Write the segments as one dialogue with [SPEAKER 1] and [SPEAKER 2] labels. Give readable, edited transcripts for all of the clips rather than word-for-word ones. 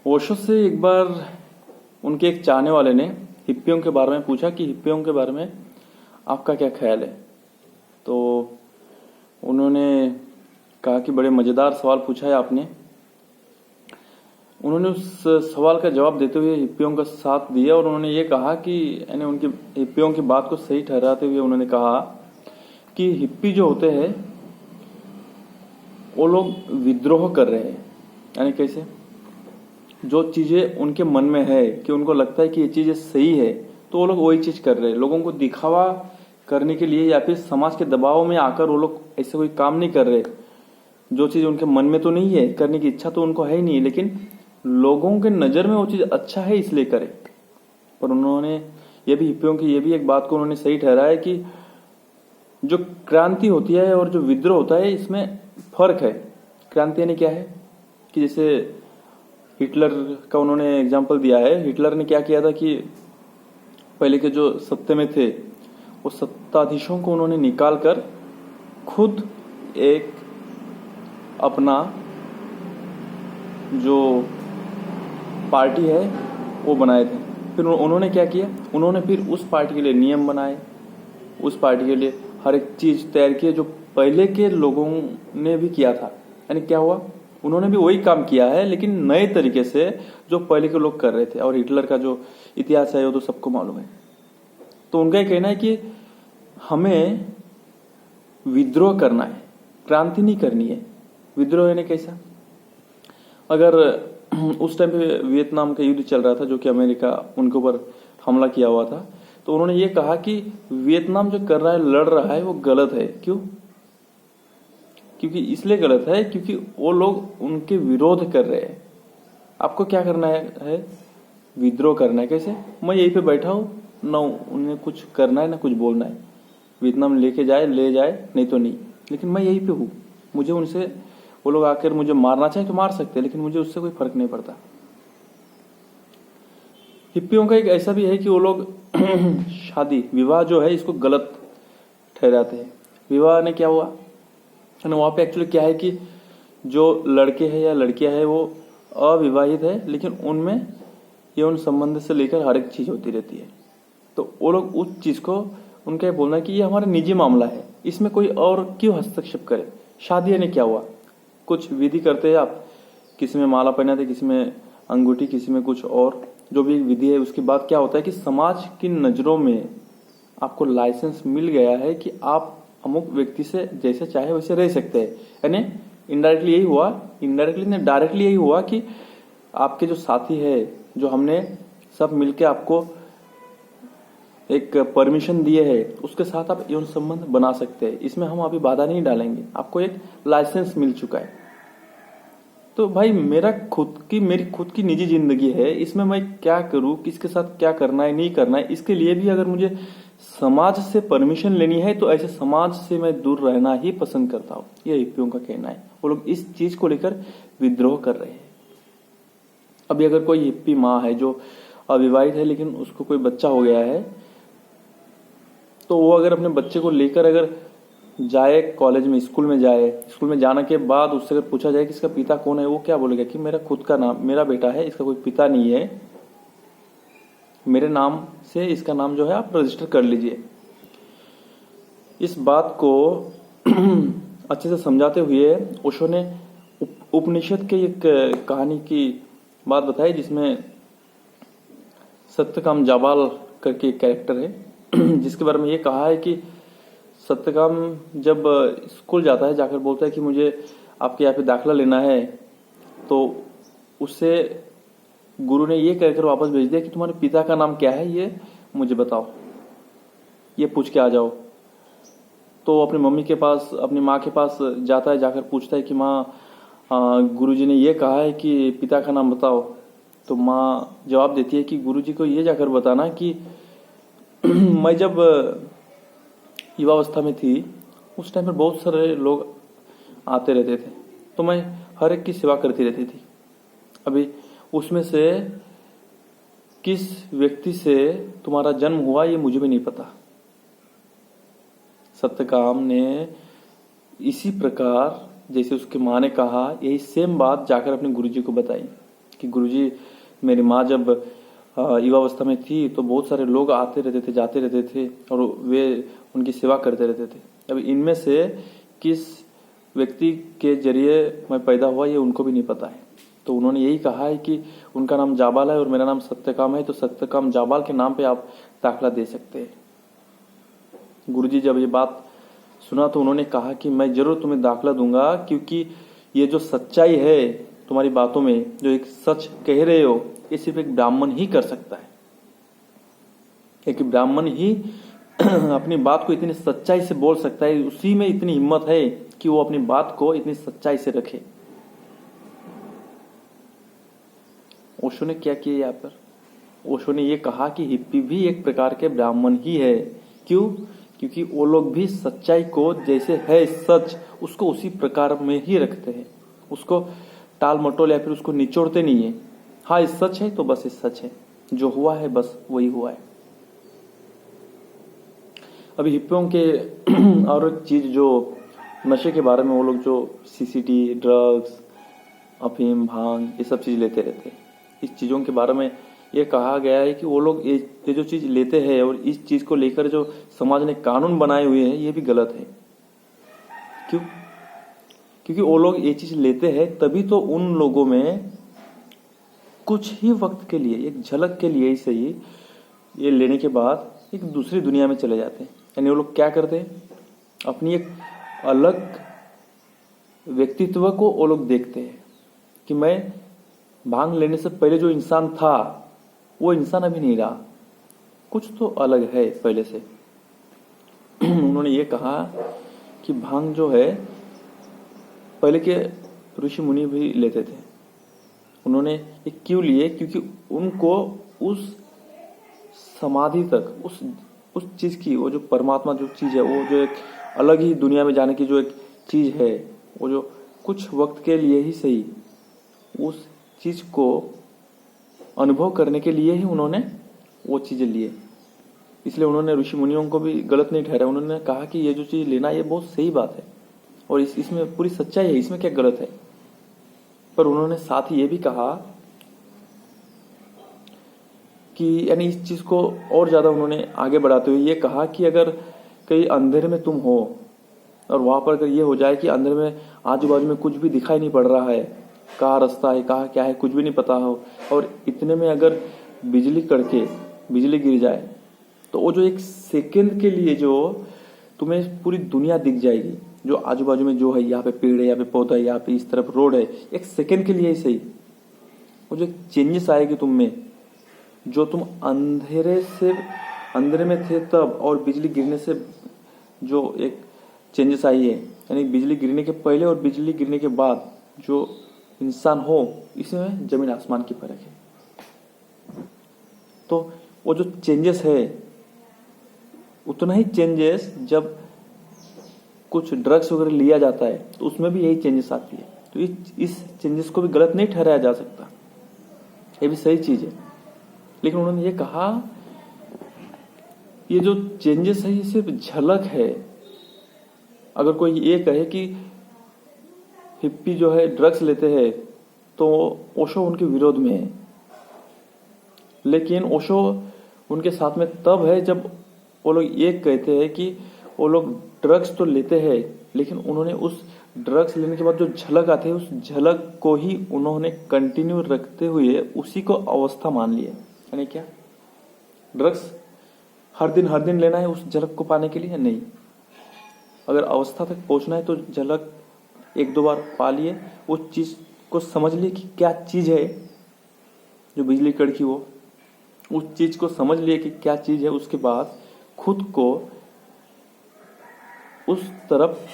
[SPEAKER 1] ओशो से एक बार उनके एक चाहने वाले ने हिप्पियों के बारे में पूछा कि हिप्पियों के बारे में आपका क्या ख्याल है। तो उन्होंने कहा कि बड़े मज़ेदार सवाल पूछा है आपने। उन्होंने उस सवाल का जवाब देते हुए हिप्पियों का साथ दिया और उन्होंने ये कहा कि यानी उनकी हिप्पियों की बात को सही ठहराते हुए उन्होंने कहा कि हिप्पी जो होते हैं वो लोग विद्रोह कर रहे हैं। यानी कैसे? जो चीज़ें उनके मन में है कि उनको लगता है कि ये चीज़ें सही है तो वो लोग वही चीज़ कर रहे हैं। लोगों को दिखावा करने के लिए या फिर समाज के दबाव में आकर वो लोग ऐसे कोई काम नहीं कर रहे। जो चीज़ उनके मन में तो नहीं है, करने की इच्छा तो उनको है ही नहीं, लेकिन लोगों के नज़र में वो चीज़ अच्छा है इसलिए करे। पर उन्होंने ये भी हिप्पियों की ये भी एक बात को उन्होंने सही ठहराया कि जो क्रांति होती है और जो विद्रोह होता है इसमें फर्क है। क्रांति यानी क्या है कि जैसे हिटलर का उन्होंने एग्जाम्पल दिया है। हिटलर ने क्या किया था कि पहले के जो सत्ते में थे वो सत्ताधीशों को उन्होंने निकाल कर खुद एक अपना जो पार्टी है वो बनाए थे। फिर उन्होंने क्या किया, उन्होंने फिर उस पार्टी के लिए नियम बनाए, उस पार्टी के लिए हर एक चीज तैयार की जो पहले के लोगों ने भी किया था। यानी क्या हुआ, उन्होंने भी वही काम किया है लेकिन नए तरीके से जो पहले के लोग कर रहे थे। और हिटलर का जो इतिहास है वो तो सबको मालूम है। तो उनका ये कहना है कि हमें विद्रोह करना है, क्रांति नहीं करनी है। विद्रोह यानी कैसा? अगर उस टाइम पे वियतनाम का युद्ध चल रहा था जो कि अमेरिका उनके ऊपर हमला किया हुआ था, तो उन्होंने ये कहा कि वियतनाम जो कर रहा है, लड़ रहा है, वो गलत है। क्यों? क्योंकि इसलिए गलत है क्योंकि वो लोग उनके विरोध कर रहे हैं। आपको क्या करना है? विद्रोह करना है। कैसे? मैं यहीं पे बैठा हूं, ना उन्हें कुछ करना है ना कुछ बोलना है। वियतनाम लेके जाए ले जाए, नहीं तो नहीं, लेकिन मैं यहीं पे हूं। मुझे उनसे, वो लोग आकर मुझे मारना चाहे तो मार सकते हैं, लेकिन मुझे उससे कोई फर्क नहीं पड़ता। हिप्पियों का एक ऐसा भी है कि वो लोग शादी विवाह जो है इसको गलत ठहराते हैं। विवाह ने क्या हुआ, वहां पे एक्चुअली क्या है कि जो लड़के हैं या लड़कियां हैं वो अविवाहित है, लेकिन उनमें यौन संबंध से लेकर हर एक चीज होती रहती है। तो वो लोग उस चीज को, उनका ये बोलना है कि ये हमारा निजी मामला है, इसमें कोई और क्यों हस्तक्षेप करे। शादी ने क्या हुआ, कुछ विधि करते हैं आप, किसी में माला पहनाते, किसी में अंगूठी, किसी में कुछ और, जो भी विधि है। उसके बाद क्या होता है कि समाज की नजरों में आपको लाइसेंस मिल गया है कि आप अमुक व्यक्ति से जैसे चाहे वैसे रह सकते हैं। यानी इनडायरेक्टली यही हुआ, इनडायरेक्टली नहीं डायरेक्टली यही हुआ कि आपके जो साथी है, जो हमने सब मिलके आपको एक परमिशन दिए है, उसके साथ आप यौन संबंध बना सकते हैं। इसमें हम अभी बाधा नहीं डालेंगे, आपको एक लाइसेंस मिल चुका है। तो भाई मेरी खुद की निजी जिंदगी है, इसमें मैं क्या करूं, किसके साथ क्या करना है नहीं करना है, इसके लिए भी अगर मुझे समाज से परमिशन लेनी है तो ऐसे समाज से मैं दूर रहना ही पसंद करता हूं। ये हिप्पियों का कहना है। वो लोग इस चीज को लेकर विद्रोह कर रहे हैं। अभी अगर कोई हिप्पी माँ है जो अविवाहित है लेकिन उसको कोई बच्चा हो गया है, तो वो अगर अपने बच्चे को लेकर अगर जाए कॉलेज में, स्कूल में जाए, स्कूल में जाने के बाद उससे अगर पूछा जाए कि इसका पिता कौन है, वो क्या बोलेगा कि मेरा खुद का नाम, मेरा बेटा है, इसका कोई पिता नहीं है, मेरे नाम से इसका नाम जो है आप रजिस्टर कर लीजिए। इस बात को अच्छे से समझाते हुए ओशो ने उपनिषद के एक कहानी की बात बताई जिसमें सत्यकाम जाबाल करके एक कैरेक्टर है जिसके बारे में ये कहा है कि सत्यकाम जब स्कूल जाता है, जाकर बोलता है कि मुझे आपके यहाँ पे दाखिला लेना है, तो उससे गुरु ने ये कहकर वापस भेज दिया कि तुम्हारे पिता का नाम क्या है, ये मुझे बताओ, ये पूछ के आ जाओ। तो अपनी मम्मी के पास, अपनी माँ के पास जाता है, जाकर पूछता है कि माँ, गुरुजी ने ये कहा है कि पिता का नाम बताओ। तो माँ जवाब देती है कि गुरुजी को ये जाकर बताना कि मैं जब युवावस्था में थी उस टाइम पर बहुत सारे लोग आते रहते थे, तो मैं हर एक की सेवा करती रहती थी। अभी उसमें से किस व्यक्ति से तुम्हारा जन्म हुआ ये मुझे भी नहीं पता। सत्यकाम ने इसी प्रकार जैसे उसकी माँ ने कहा, यही सेम बात जाकर अपने गुरुजी को बताई कि गुरुजी मेरी माँ जब युवावस्था में थी तो बहुत सारे लोग आते रहते थे, जाते रहते थे और वे उनकी सेवा करते रहते थे। अब इनमें से किस व्यक्ति के जरिए मैं पैदा हुआ ये उनको भी नहीं पता है। तो उन्होंने यही कहा है कि उनका नाम जाबाल है और मेरा नाम सत्यकाम है, तो सत्यकाम जाबाल के नाम पे आप दाखिला दे सकते हैं। गुरुजी जब ये बात सुना तो उन्होंने कहा कि मैं जरूर तुम्हें दाखिला दूंगा, क्योंकि ये जो सच्चाई है तुम्हारी बातों में, जो एक सच कह रहे हो, ये सिर्फ एक ब्राह्मण ही कर सकता है। एक ब्राह्मण ही अपनी बात को इतनी सच्चाई से बोल सकता है, उसी में इतनी हिम्मत है कि वो अपनी बात को इतनी सच्चाई से रखे। ओशो ने क्या किया यहाँ पर? ओशो ने ये कहा कि हिप्पी भी एक प्रकार के ब्राह्मण ही है। क्यों? क्योंकि वो लोग भी सच्चाई को जैसे है सच, उसको उसी प्रकार में ही रखते हैं, उसको टाल मटोल या फिर उसको निचोड़ते नहीं है। हाँ ये सच है तो बस ये सच है, जो हुआ है बस वही हुआ है। अभी हिप्पियों के और एक चीज जो नशे के बारे में, वो लोग जो सीसीटी, ड्रग्स, अफीम, भांग, ये सब चीज लेते रहते हैं। इस चीजों के बारे में ये कहा गया है कि वो लोग ये जो चीज लेते हैं और इस चीज को लेकर जो समाज ने कानून बनाए हुए हैं, ये भी गलत है। क्यों? क्योंकि वो लोग ये चीज लेते हैं तभी तो उन लोगों में कुछ ही वक्त के लिए, एक झलक के लिए ही सही, ये लेने के बाद एक दूसरी दुनिया में चले जाते हैं। यानी वो लोग क्या करते हैं, अपनी एक अलग व्यक्तित्व को वो लोग देखते हैं कि मैं भांग लेने से पहले जो इंसान था वो इंसान अभी नहीं रहा, कुछ तो अलग है पहले से। उन्होंने ये कहा कि भांग जो है पहले के ऋषि मुनि भी लेते थे। उन्होंने ये क्यों लिए? क्योंकि उनको उस समाधि तक, उस चीज की, वो जो परमात्मा जो चीज है, वो जो एक अलग ही दुनिया में जाने की जो एक चीज है, वो जो कुछ वक्त के लिए ही सही, उस चीज को अनुभव करने के लिए ही उन्होंने वो चीजें लिए। इसलिए उन्होंने ऋषि मुनियों को भी गलत नहीं ठहराया। उन्होंने कहा कि ये जो चीज लेना ये बहुत सही बात है और इसमें पूरी सच्चाई है, इसमें क्या गलत है। पर उन्होंने साथ ही ये भी कहा कि यानी इस चीज को और ज्यादा उन्होंने आगे बढ़ाते हुए ये कहा कि अगर कहीं अंधेरे में तुम हो और वहां पर अगर ये हो जाए कि अंधेरे में आजू बाजू में कुछ भी दिखाई नहीं पड़ रहा है, कहाँ रास्ता है, कहाँ क्या है, कुछ भी नहीं पता हो, और इतने में अगर बिजली कड़के, बिजली गिर जाए, तो वो जो एक सेकंड के लिए जो तुम्हें पूरी दुनिया दिख जाएगी, जो आजू बाजू में जो है, यहाँ पे पेड़ है, यहाँ पे पौधा है, यहाँ पे इस तरफ रोड है, एक सेकंड के लिए ही सही, वो जो चेंजेस आएगी तुम में, जो तुम अंधेरे में थे तब और बिजली गिरने से जो एक चेंजेस आई है, यानी बिजली गिरने के पहले और बिजली गिरने के बाद जो इंसान हो, इसमें जमीन आसमान की फर्क है। तो वो जो चेंजेस है, उतना ही चेंजेस जब कुछ ड्रग्स वगैरह लिया जाता है तो उसमें भी यही चेंजेस आती है। तो इस चेंजेस को भी गलत नहीं ठहराया जा सकता, ये भी सही चीज है। लेकिन उन्होंने ये कहा ये जो चेंजेस है ये सिर्फ झलक है। अगर कोई ये कहे कि हिप्पी जो है ड्रग्स लेते हैं तो ओशो उनके विरोध में है, लेकिन ओशो उनके साथ में तब है जब वो लोग ये कहते हैं कि वो लोग ड्रग्स तो लेते हैं, लेकिन उन्होंने उस ड्रग्स लेने के बाद जो झलक आती है, उस झलक को ही उन्होंने कंटिन्यू रखते हुए उसी को अवस्था मान लिया। यानी क्या, ड्रग्स हर दिन लेना है उस झलक को पाने के लिए? नहीं, अगर अवस्था तक पहुंचना है तो झलक एक दो बार पा लिए, उस चीज को समझ लिए कि क्या चीज है जो बिजली कड़की, वो उस चीज को समझ लिए कि क्या चीज है, उसके बाद खुद को उस तरफ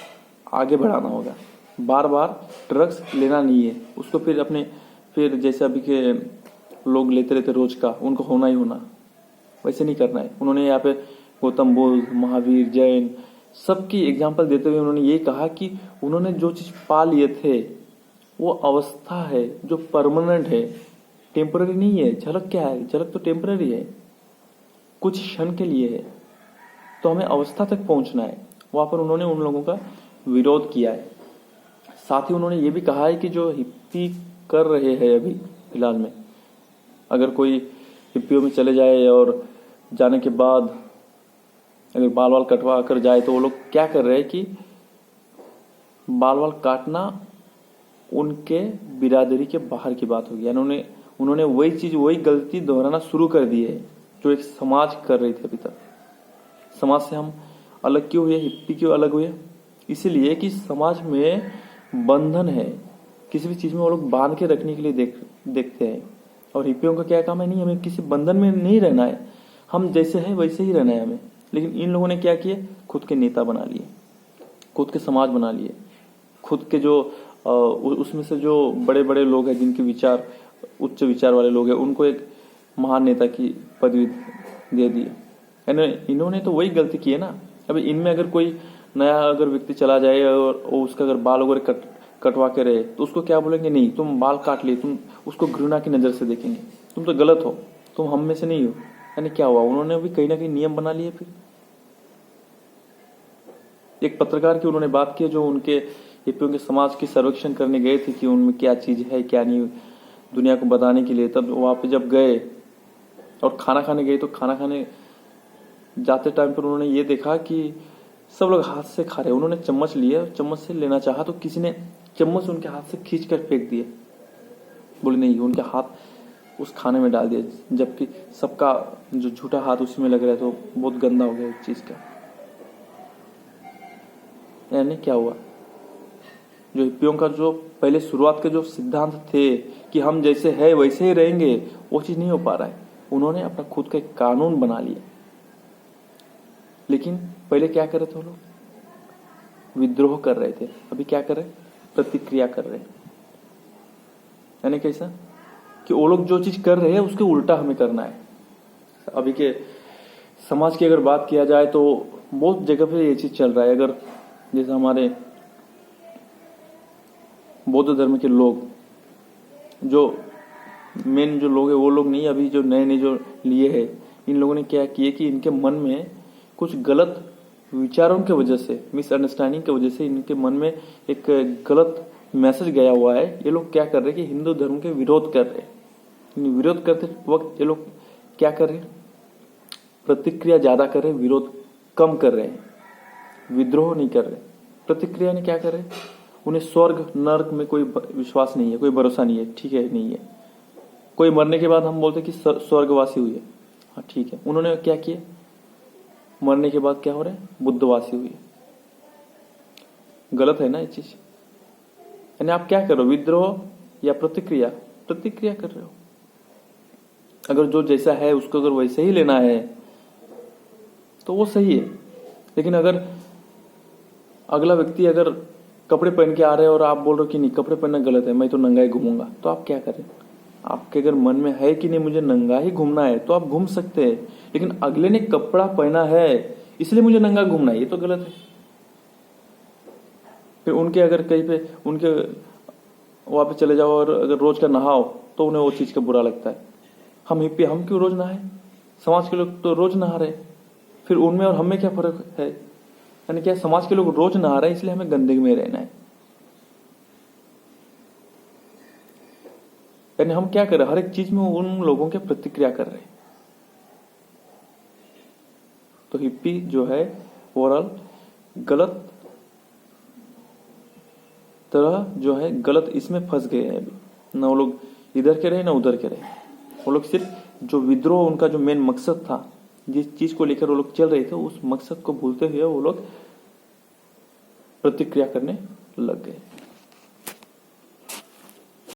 [SPEAKER 1] आगे बढ़ाना होगा। बार बार ड्रग्स लेना नहीं है उसको, फिर जैसे अभी के लोग लेते रहते रोज का, उनको होना ही होना, वैसे नहीं करना है। उन्होंने यहाँ पे गौतम बुद्ध, महावीर, जैन सबकी एग्जाम्पल देते हुए उन्होंने ये कहा कि उन्होंने जो चीज पा लिए थे वो अवस्था है जो परमानेंट है, टेम्पररी नहीं है। झलक क्या है? झलक तो टेम्पररी है, कुछ क्षण के लिए है। तो हमें अवस्था तक पहुंचना है। वहां पर उन्होंने उन लोगों का विरोध किया है। साथ ही उन्होंने ये भी कहा है कि जो हिप्पी कर रहे हैं अभी, फिलहाल में। अगर कोई हिप्पियों में चले जाए और जाने के बाद अगर बाल वाल कटवा कर जाए तो वो लोग क्या कर रहे हैं कि बाल वाल काटना उनके बिरादरी के बाहर की बात होगी। यानी उन्होंने वही चीज, वही गलती दोहराना शुरू कर दी है जो एक समाज कर रही थी अभी तक। समाज से हम अलग क्यों हुए, हिप्पी क्यों अलग हुए? इसीलिए कि समाज में बंधन है, किसी भी चीज में वो लोग बांध के रखने के लिए देखते हैं। और हिप्पियों का क्या काम है? नहीं, हमें किसी बंधन में नहीं रहना है, हम जैसे हैं वैसे ही रहना है हमें। लेकिन इन लोगों ने क्या किए? खुद के नेता बना लिए, खुद के समाज बना लिए, खुद के जो उसमें से जो बड़े बड़े लोग हैं जिनके विचार उच्च विचार वाले लोग हैं, उनको एक महान नेता की पदवी दे दी। इन्होंने तो वही गलती की है ना। अभी इनमें अगर कोई नया अगर व्यक्ति चला जाए और उसका अगर बाल वगैरह कटवा के रहे तो उसको क्या बोलेंगे? नहीं, तुम बाल काट लिए, तुम उसको घृणा की नजर से देखेंगे, तुम तो गलत हो, तुम हम में से नहीं हो। यानी क्या हुआ? उन्होंने भी कहीं ना कहीं नियम बना लिए। फिर एक पत्रकार की उन्होंने बात की जो उनके हिप्पियों के समाज की सर्वेक्षण करने गए थे कि उनमें क्या चीज है क्या नहीं दुनिया को बताने के लिए। तब वहां पे जब गए और खाना खाने गए तो खाना खाने जाते टाइम पर उन्होंने ये देखा कि सब लोग हाथ से खा रहे। उन्होंने चम्मच लिया, चम्मच से लेना चाहा तो किसी ने चम्मच उनके हाथ से खींच कर फेंक दिया। बोले नहीं, उनके हाथ उस खाने में डाल दिया, जबकि सबका जो झूठा हाथ उसी में लग रहा है, तो बहुत गंदा हो गया इस चीज का। यानी क्या हुआ? जो हिप्पियों का जो पहले शुरुआत के जो सिद्धांत थे कि हम जैसे है वैसे ही रहेंगे, वो चीज नहीं हो पा रहा है। उन्होंने अपना खुद का एक कानून बना लिया। लेकिन पहले क्या कर रहे थे वो लोग? विद्रोह कर रहे थे। अभी क्या कर रहे? प्रतिक्रिया कर रहे। यानी कैसा कि वो लोग जो चीज कर रहे हैं उसके उल्टा हमें करना है। अभी के समाज की अगर बात किया जाए तो बहुत जगह पे ये चीज चल रहा है। अगर जैसे हमारे बौद्ध धर्म के लोग, जो मेन जो लोग है वो लोग नहीं, अभी जो नए नए जो लिए है, इन लोगों ने क्या किए कि इनके मन में कुछ गलत विचारों की वजह से, मिसअंडरस्टैंडिंग की वजह से इनके मन में एक गलत मैसेज गया हुआ है। ये लोग क्या कर रहे हैं कि हिंदू धर्म के विरोध कर रहे हैं। विरोध करते वक्त ये लोग क्या कर रहे हैं? प्रतिक्रिया ज्यादा कर रहे हैं, विरोध कम कर रहे हैं, विद्रोह नहीं कर रहे। प्रतिक्रिया ने क्या कर रहे हैं? उन्हें स्वर्ग नर्क में कोई विश्वास नहीं है, कोई भरोसा नहीं है। ठीक है, नहीं है। कोई मरने के बाद हम बोलते कि स्वर्गवासी हुई है, हाँ ठीक है। उन्होंने क्या किया? मरने के बाद क्या हो रहा है? बुद्धवासी हुई है। गलत है ना ये चीज। यानी आप क्या कर रहे हो? विद्रोह या प्रतिक्रिया? प्रतिक्रिया कर रहे हो। अगर जो जैसा है उसको अगर वैसे ही लेना है तो वो सही है। लेकिन अगर अगला व्यक्ति अगर कपड़े पहन के आ रहे हैं और आप बोल रहे हो कि नहीं, कपड़े पहनना गलत है, मैं तो नंगा ही घूमूंगा, तो आप क्या करें? आपके अगर मन में है कि नहीं मुझे नंगा ही घूमना है तो आप घूम सकते हैं। लेकिन अगले ने कपड़ा पहना है इसलिए मुझे नंगा घूमना है, ये तो गलत है। फिर उनके अगर कहीं पे उनके वहां पे चले जाओ और अगर रोज का नहाओ तो उन्हें वो चीज का बुरा लगता है। हम हिप्पी, हम क्यों रोज नहाए? समाज के लोग तो रोज नहा रहे, फिर उनमें और हमें क्या फर्क है? यानी क्या समाज के लोग रोज नहा रहे हैं इसलिए हमें गंदगी में रहना है? यानी हम क्या कर रहे हैं? हर एक चीज में उन लोगों के प्रतिक्रिया कर रहे हैं। तो हिप्पी जो है ओवरऑल गलत तरह जो है गलत इसमें फंस गए हैं। अभी ना वो लोग इधर के रहे ना उधर के रहे। वो लोग सिर्फ जो विद्रोह, उनका जो मेन मकसद था, जिस चीज को लेकर वो लोग चल रहे थे, उस मकसद को भूलते हुए वो लोग प्रतिक्रिया करने लग गए।